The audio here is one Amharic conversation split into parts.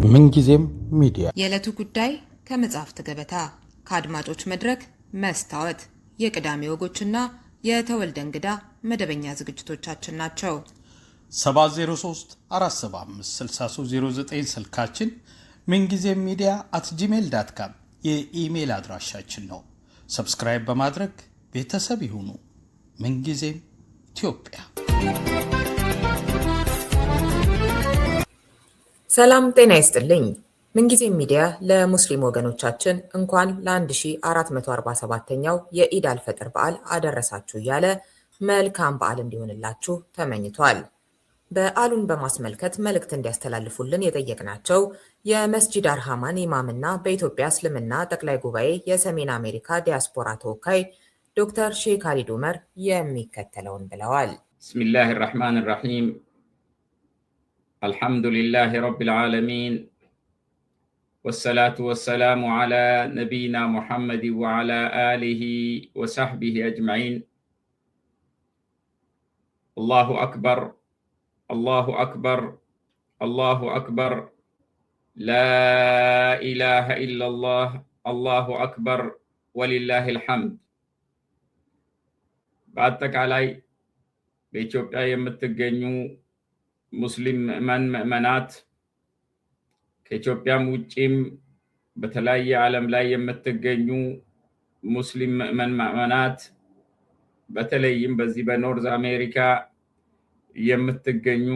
ምንጊዜም ሚዲያ የዕለቱ ጉዳይ ከመጽሐፍት ገበታ ከአድማጮች መድረክ መስታወት የቅዳሜ ወጎችና የተወልደ እንግዳ መደበኛ ዝግጅቶቻችን ናቸው። 703 475 6309 ስልካችን ምንጊዜም media@gmail.com የኢሜል አድራሻችን ነው። ሰብስክራይብ በማድረግ ቤተሰብ ይሁኑ። ምንጊዜም ኢትዮጵያ። ሰላም ጤና ይስጥልኝ። ምንጊዜም ሚዲያ ለሙስሊም ወገኖቻችን እንኳን ለ1447ኛው የኢድ አልፈጥር በዓል አደረሳችሁ እያለ መልካም በዓል እንዲሆንላችሁ ተመኝቷል። በዓሉን በማስመልከት መልእክት እንዲያስተላልፉልን የጠየቅናቸው የመስጂድ አርሃማን ኢማምና በኢትዮጵያ እስልምና ጠቅላይ ጉባኤ የሰሜን አሜሪካ ዲያስፖራ ተወካይ ዶክተር ሼህ ካሊድ ዑመር የሚከተለውን ብለዋል። ቢስሚላሂ ራህማን ራሂም አልሐምዱሊላሂ ረቢል ዓለሚን ወሰላቱ ወሰላሙ ዓላ ነቢይና ሙሐመድ ወዓላ አሊሂ ወሰሕቢሂ አጅመዒን። አላሁ አክበር አላሁ አክበር አላሁ አክበር ላኢላሃ ኢለላህ አላሁ አክበር ወሊላሂል ሐምድ። በአጠቃላይ በኢትዮጵያ የምትገኙ ሙስሊም ምዕመናት ከኢትዮጵያም ውጪም በተለያየ ዓለም ላይ የምትገኙ ሙስሊም ምዕመናት በተለይም በዚህ በኖርዝ አሜሪካ የምትገኙ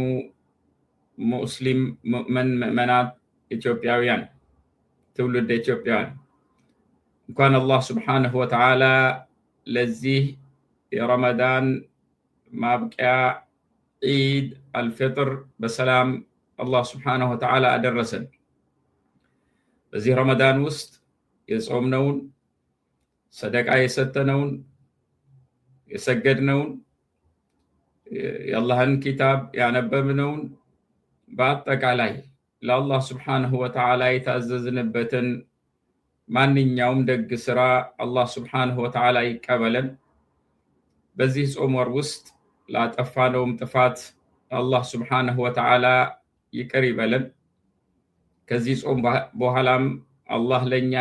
ሙስሊም ምዕመናት ኢትዮጵያውያን ትውልድ ኢትዮጵያውያን እንኳን አላህ ሱብሓነሁ ወተዓላ ለዚህ የረመዳን ማብቂያ ዒድ አልፍጥር በሰላም አላህ ሱብሓነሁ ወተዓላ አደረሰን። በዚህ ረመዳን ውስጥ የጾምነውን፣ ሰደቃ የሰጠነውን፣ የሰገድነውን፣ የአላህን ኪታብ ያነበብነውን በአጠቃላይ ለአላህ ሱብሓነሁ ወተዓላ የታዘዝንበትን ማንኛውም ደግ ስራ አላህ ሱብሓነሁ ወተዓላ ይቀበለን። በዚህ ጾም ወር ውስጥ ላጠፋነውም ጥፋት አላህ ሱብሓነሁ ወተዓላ ይቅር ይበለን። ከዚህ ጾም በኋላም አላህ ለኛ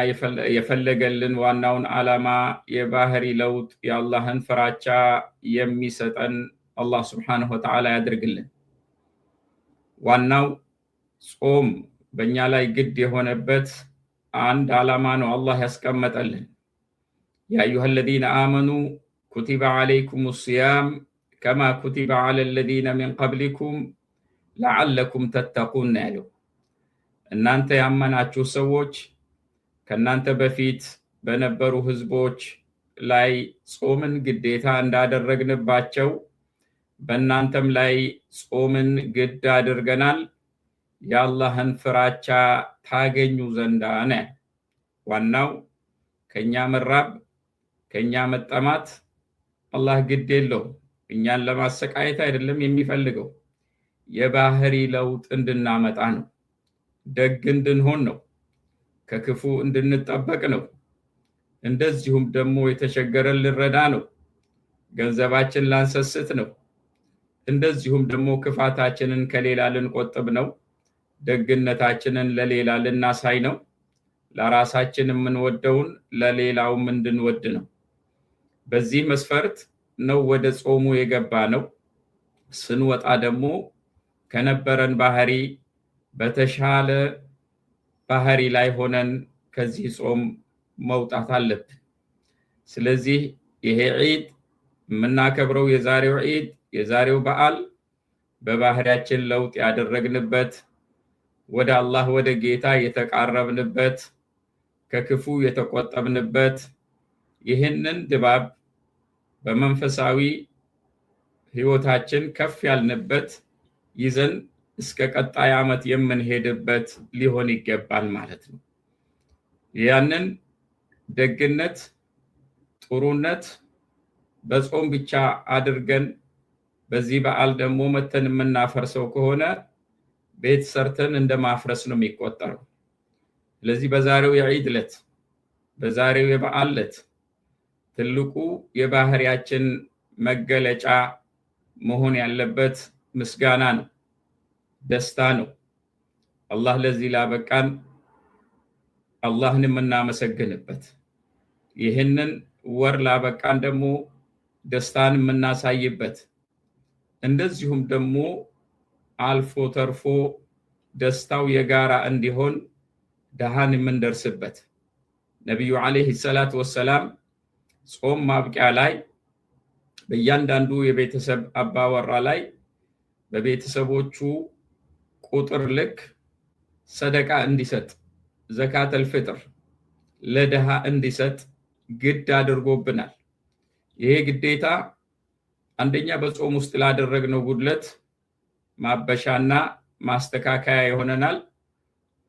የፈለገልን ዋናውን ዓላማ የባህሪ ለውጥ የአላህን ፍራቻ የሚሰጠን አላህ ሱብሓነሁ ወተዓላ ያድርግልን። ዋናው ጾም በእኛ ላይ ግድ የሆነበት አንድ ዓላማ ነው አላህ ያስቀመጠልን። ያ አዩሃ አለዚነ አመኑ ኩቲበ ዓለይኩም ሲያም ከማ ኩቲበ ዓለ አለዚነ ሚን ቀብሊኩም ለዓለኩም ተተቁን ያለው። እናንተ ያመናችሁ ሰዎች ከእናንተ በፊት በነበሩ ህዝቦች ላይ ጾምን ግዴታ እንዳደረግንባቸው በእናንተም ላይ ጾምን ግድ አድርገናል የአላህን ፍራቻ ታገኙ ዘንዳ ነው። ዋናው ከኛ መራብ ከኛ መጠማት አላህ ግድ የለውም። እኛን ለማሰቃየት አይደለም የሚፈልገው፣ የባህሪ ለውጥ እንድናመጣ ነው። ደግ እንድንሆን ነው። ከክፉ እንድንጠበቅ ነው። እንደዚሁም ደግሞ የተቸገረን ልንረዳ ነው። ገንዘባችን ላንሰስት ነው። እንደዚሁም ደግሞ ክፋታችንን ከሌላ ልንቆጥብ ነው። ደግነታችንን ለሌላ ልናሳይ ነው። ለራሳችን የምንወደውን ለሌላውም እንድንወድ ነው። በዚህ መስፈርት ነው ወደ ጾሙ የገባ ነው። ስንወጣ ደግሞ ከነበረን ባህሪ በተሻለ ባህሪ ላይ ሆነን ከዚህ ጾም መውጣት አለብን። ስለዚህ ይሄ ዒድ የምናከብረው የዛሬው ዒድ የዛሬው በዓል በባህሪያችን ለውጥ ያደረግንበት፣ ወደ አላህ ወደ ጌታ የተቃረብንበት፣ ከክፉ የተቆጠብንበት፣ ይህንን ድባብ በመንፈሳዊ ህይወታችን ከፍ ያልንበት ይዘን እስከ ቀጣይ ዓመት የምንሄድበት ሊሆን ይገባል ማለት ነው። ያንን ደግነት ጥሩነት በጾም ብቻ አድርገን በዚህ በዓል ደግሞ መተን የምናፈርሰው ከሆነ ቤት ሰርተን እንደማፍረስ ነው የሚቆጠረው። ስለዚህ በዛሬው የዒድ ዕለት በዛሬው የበዓል ዕለት ትልቁ የባህሪያችን መገለጫ መሆን ያለበት ምስጋና ነው፣ ደስታ ነው። አላህ ለዚህ ላበቃን አላህን የምናመሰግንበት ይህንን ወር ላበቃን ደግሞ ደስታን የምናሳይበት እንደዚሁም ደግሞ አልፎ ተርፎ ደስታው የጋራ እንዲሆን ደሃን የምንደርስበት ነብዩ አለይሂ ሰላቱ ወሰላም ጾም ማብቂያ ላይ በእያንዳንዱ የቤተሰብ አባወራ ላይ በቤተሰቦቹ ቁጥር ልክ ሰደቃ እንዲሰጥ ዘካተል ፍጥር ለደሃ እንዲሰጥ ግድ አድርጎብናል። ይሄ ግዴታ አንደኛ በጾም ውስጥ ላደረግነው ጉድለት ማበሻና ማስተካከያ ይሆነናል።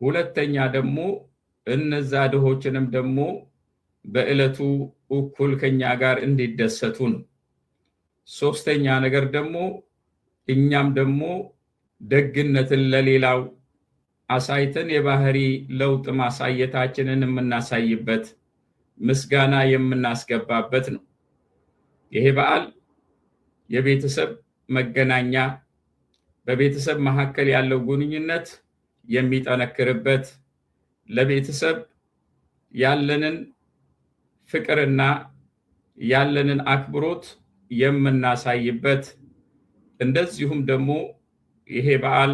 ሁለተኛ ደግሞ እነዛ ድሆችንም ደግሞ በእለቱ እኩል ከኛ ጋር እንዲደሰቱ ነው። ሶስተኛ ነገር ደግሞ እኛም ደግሞ ደግነትን ለሌላው አሳይተን የባህሪ ለውጥ ማሳየታችንን የምናሳይበት ምስጋና የምናስገባበት ነው። ይሄ በዓል የቤተሰብ መገናኛ በቤተሰብ መካከል ያለው ግንኙነት የሚጠነክርበት ለቤተሰብ ያለንን ፍቅርና ያለንን አክብሮት የምናሳይበት እንደዚሁም ደግሞ ይሄ በዓል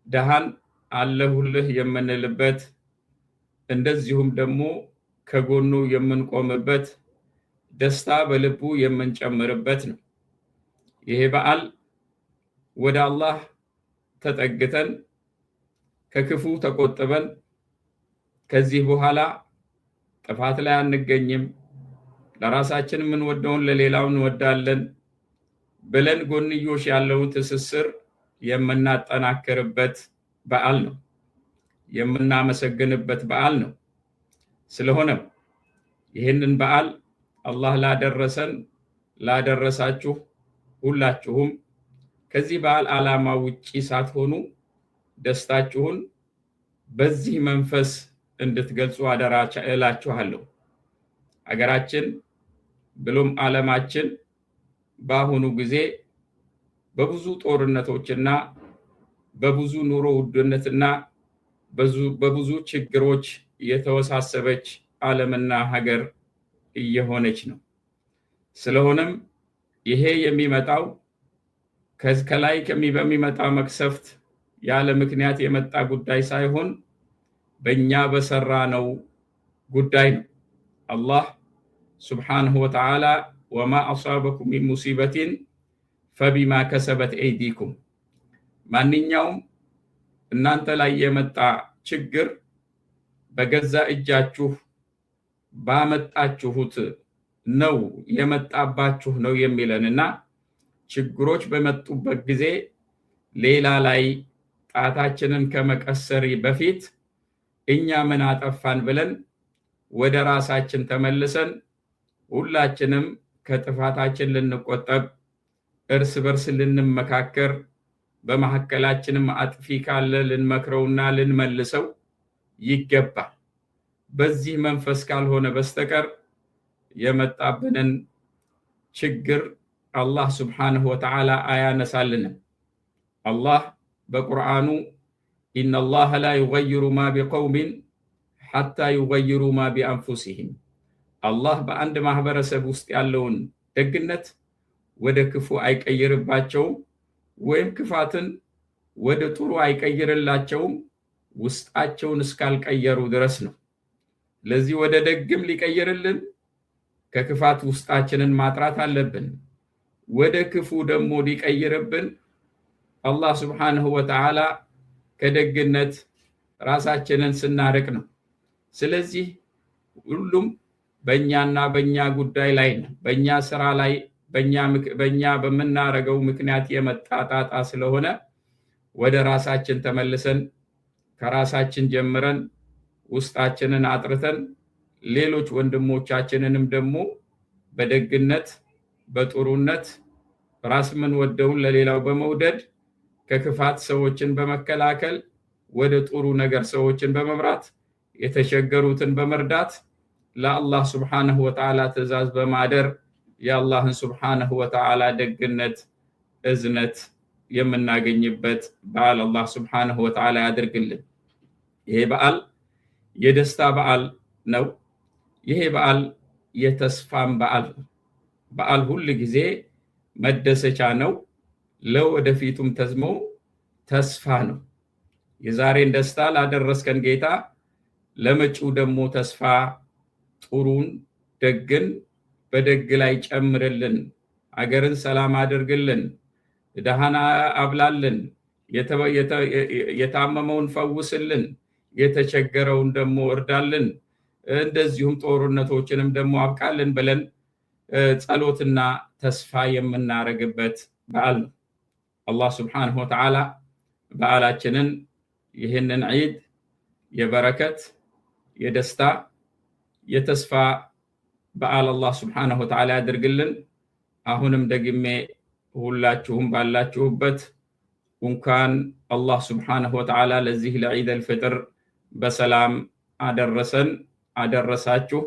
ደሃን አለሁልህ የምንልበት እንደዚሁም ደግሞ ከጎኑ የምንቆምበት ደስታ በልቡ የምንጨምርበት ነው። ይሄ በዓል ወደ አላህ ተጠግተን ከክፉ ተቆጥበን ከዚህ በኋላ ጥፋት ላይ አንገኝም፣ ለራሳችን የምንወደውን ለሌላው እንወዳለን ብለን ጎንዮሽ ያለውን ትስስር የምናጠናክርበት በዓል ነው፣ የምናመሰግንበት በዓል ነው። ስለሆነም ይህንን በዓል አላህ ላደረሰን ላደረሳችሁ ሁላችሁም ከዚህ በዓል ዓላማ ውጪ ሳትሆኑ ደስታችሁን በዚህ መንፈስ እንድትገልጹ አደራ እላችኋለሁ። አገራችን ብሎም ዓለማችን በአሁኑ ጊዜ በብዙ ጦርነቶችና በብዙ ኑሮ ውድነትና በብዙ ችግሮች የተወሳሰበች ዓለምና ሀገር እየሆነች ነው። ስለሆነም ይሄ የሚመጣው ከላይ በሚመጣ መቅሰፍት ያለ ምክንያት የመጣ ጉዳይ ሳይሆን በእኛ በሰራ ነው ጉዳይ ነው። አላህ ሱብሓነሁ ወተዓላ ወማ አሳበኩም ሚን ሙሲበቲን ፈቢማ ከሰበት አይዲኩም፣ ማንኛውም እናንተ ላይ የመጣ ችግር በገዛ እጃችሁ ባመጣችሁት ነው የመጣባችሁ ነው የሚለንና ችግሮች በመጡበት ጊዜ ሌላ ላይ ጣታችንን ከመቀሰር በፊት እኛ ምን አጠፋን ብለን ወደ ራሳችን ተመልሰን ሁላችንም ከጥፋታችን ልንቆጠብ እርስ በርስ ልንመካከር በመሐከላችንም አጥፊ ካለ ልንመክረውና ልንመልሰው ይገባል። በዚህ መንፈስ ካልሆነ በስተቀር የመጣብንን ችግር አላህ ሱብሓነሁ ወተዓላ አያነሳልንም። አላህ በቁርአኑ ኢነላህ ላ ዩገይሩ ማ ቢቀውሚን ሐታ ዩገይሩ ማ ቢአንፉሲሂም፣ አላህ በአንድ ማህበረሰብ ውስጥ ያለውን ደግነት ወደ ክፉ አይቀይርባቸውም ወይም ክፋትን ወደ ጥሩ አይቀይርላቸውም ውስጣቸውን እስካልቀየሩ ድረስ ነው። ለዚህ ወደ ደግም ሊቀይርልን ከክፋት ውስጣችንን ማጥራት አለብን። ወደ ክፉ ደግሞ ሊቀይርብን አላህ ሱብሓነሁ ወተዓላ ከደግነት ራሳችንን ስናርቅ ነው። ስለዚህ ሁሉም በእኛና በእኛ ጉዳይ ላይ ነው፣ በእኛ ስራ ላይ በእኛ በምናረገው ምክንያት የመጣ ጣጣ ስለሆነ ወደ ራሳችን ተመልሰን ከራሳችን ጀምረን ውስጣችንን አጥርተን ሌሎች ወንድሞቻችንንም ደግሞ በደግነት በጥሩነት ራስ የምንወደውን ለሌላው በመውደድ ከክፋት ሰዎችን በመከላከል ወደ ጥሩ ነገር ሰዎችን በመምራት የተቸገሩትን በመርዳት ለአላህ ሱብሓነሁ ወተዓላ ትእዛዝ በማደር የአላህን ሱብሓነሁ ወተዓላ ደግነት እዝነት የምናገኝበት በዓል አላህ ሱብሓነሁ ወተዓላ ያድርግልን። ይሄ በዓል የደስታ በዓል ነው። ይሄ በዓል የተስፋም በዓል ሁል ጊዜ መደሰቻ ነው። ለወደፊቱም ተዝሞ ተስፋ ነው። የዛሬን ደስታ ላደረስከን ጌታ ለመጪው ደግሞ ተስፋ ጥሩን ደግን በደግ ላይ ጨምርልን፣ አገርን ሰላም አድርግልን፣ ድሃን አብላልን፣ የታመመውን ፈውስልን፣ የተቸገረውን ደግሞ እርዳልን፣ እንደዚሁም ጦርነቶችንም ደግሞ አብቃልን ብለን ጸሎትና ተስፋ የምናረግበት በዓል ነው። አላህ ሱብሓነሁ ወተዓላ በዓላችንን ይህንን ዒድ የበረከት የደስታ የተስፋ በዓል አላህ ሱብሓነሁ ወተዓላ ያድርግልን። አሁንም ደግሜ ሁላችሁም ባላችሁበት እንኳን አላህ ሱብሓነሁ ወተዓላ ለዚህ ለዒድ አልፍጥር በሰላም አደረሰን አደረሳችሁ።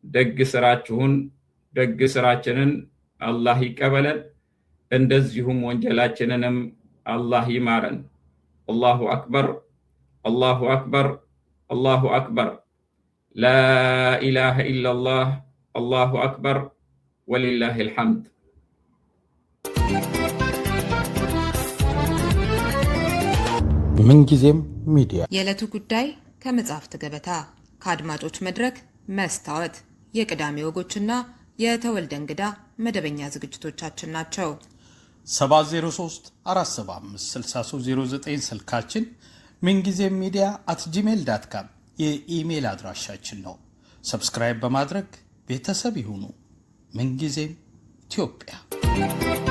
ደግ ስራችሁን ደግ ስራችንን አላህ ይቀበለን፣ እንደዚሁም ወንጀላችንንም አላህ ይማረን። አላሁ አክበር አላሁ አክበር አላሁ አክበር ላ ኢላሃ ኢለላህ አላሁ አክበር ወሊላሂል ሐምድ። ምንጊዜም ሚዲያ የዕለቱ ጉዳይ ከመጽሐፍት ገበታ፣ ከአድማጮች መድረክ መስታወት፣ የቅዳሜ ወጎችና የተወልደ እንግዳ መደበኛ ዝግጅቶቻችን ናቸው። 703 475 6309 ስልካችን፣ ምንጊዜም ሚዲያ @gmail.com የኢሜል አድራሻችን ነው። ሰብስክራይብ በማድረግ ቤተሰብ ይሁኑ። ምንጊዜም ኢትዮጵያ።